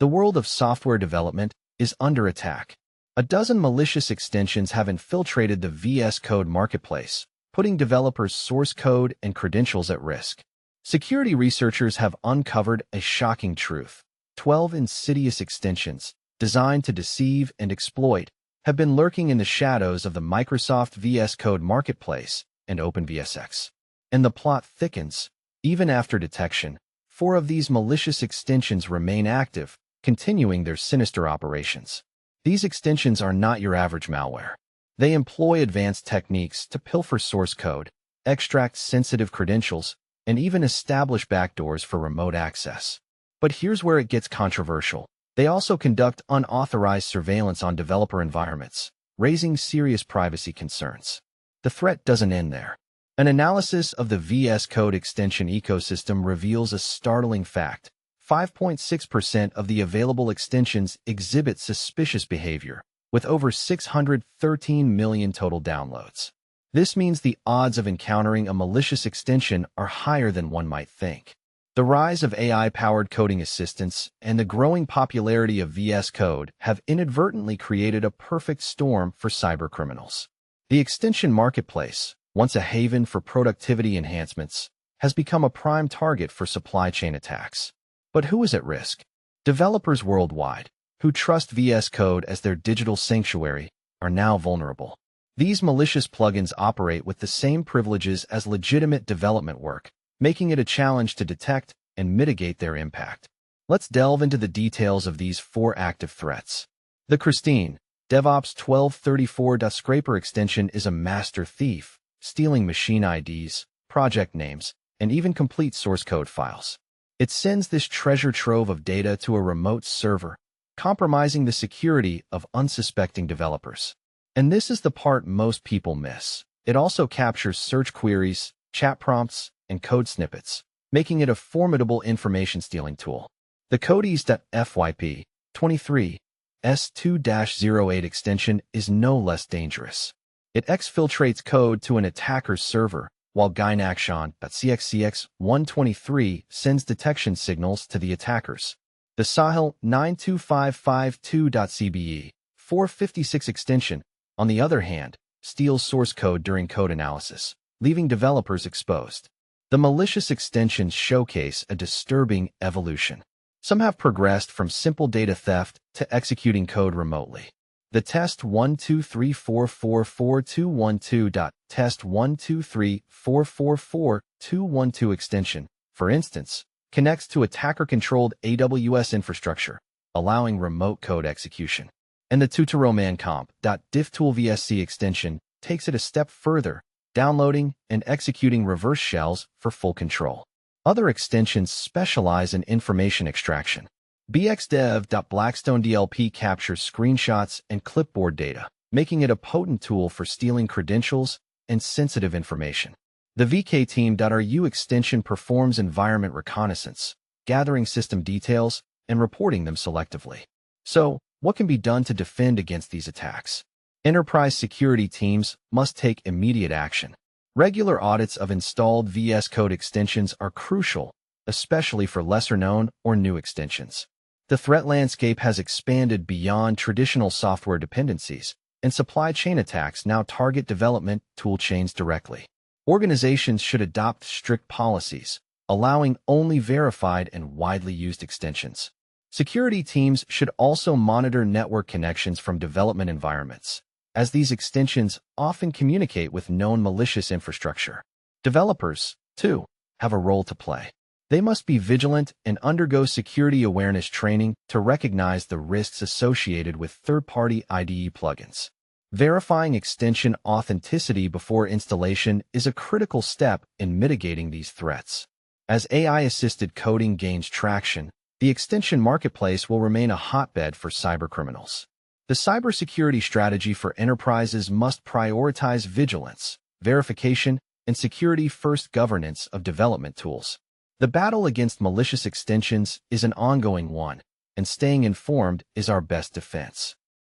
The world of software development is under attack. A dozen malicious extensions have infiltrated the VSCode marketplace, putting developers' source code and credentials at risk. Security researchers have uncovered a shocking truth. 12 insidious extensions, designed to deceive and exploit, have been lurking in the shadows of the Microsoft VSCode marketplace and OpenVSX. And the plot thickens. Even after detection, 4 of these malicious extensions remain active, continuing their sinister operations. These extensions are not your average malware. They employ advanced techniques to pilfer source code, extract sensitive credentials, and even establish backdoors for remote access. But here's where it gets controversial. They also conduct unauthorized surveillance on developer environments, raising serious privacy concerns. The threat doesn't end there. An analysis of the VS Code extension ecosystem reveals a startling fact. 5.6% of the available extensions exhibit suspicious behavior, with over 613 million total downloads. This means the odds of encountering a malicious extension are higher than one might think. The rise of AI-powered coding assistants and the growing popularity of VS Code have inadvertently created a perfect storm for cybercriminals. The extension marketplace, once a haven for productivity enhancements, has become a prime target for supply chain attacks. But who is at risk? Developers worldwide, who trust VS Code as their digital sanctuary, are now vulnerable. These malicious plugins operate with the same privileges as legitimate development work, making it a challenge to detect and mitigate their impact. Let's delve into the details of these 4 active threats. The Christine DevOps 1234.scraper extension is a master thief, stealing machine IDs, project names, and even complete source code files. It sends this treasure trove of data to a remote server, compromising the security of unsuspecting developers. And this is the part most people miss. It also captures search queries, chat prompts, and code snippets, making it a formidable information stealing tool. The Codes.fyp 23 S2-08 extension is no less dangerous. It exfiltrates code to an attacker's server, while Gynaction.cxcx123 sends detection signals to the attackers. The Sahil 92552.cbe 456 extension, on the other hand, steals source code during code analysis, leaving developers exposed. The malicious extensions showcase a disturbing evolution. Some have progressed from simple data theft to executing code remotely. The test123444212.test123444212 extension, for instance, connects to attacker-controlled AWS infrastructure, allowing remote code execution. And the tutoromandcomp.difftoolvsc extension takes it a step further, downloading and executing reverse shells for full control. Other extensions specialize in information extraction. bxdev.blackstone.dlp captures screenshots and clipboard data, making it a potent tool for stealing credentials and sensitive information. The vkteam.ru extension performs environment reconnaissance, gathering system details and reporting them selectively. So, what can be done to defend against these attacks? Enterprise security teams must take immediate action. Regular audits of installed VS Code extensions are crucial, especially for lesser-known or new extensions. The threat landscape has expanded beyond traditional software dependencies, and supply chain attacks now target development tool chains directly. Organizations should adopt strict policies, allowing only verified and widely used extensions. Security teams should also monitor network connections from development environments, as these extensions often communicate with known malicious infrastructure. Developers, too, have a role to play. They must be vigilant and undergo security awareness training to recognize the risks associated with third-party IDE plugins. Verifying extension authenticity before installation is a critical step in mitigating these threats. As AI-assisted coding gains traction, the extension marketplace will remain a hotbed for cybercriminals. The cybersecurity strategy for enterprises must prioritize vigilance, verification, and security-first governance of development tools. The battle against malicious extensions is an ongoing one, and staying informed is our best defense.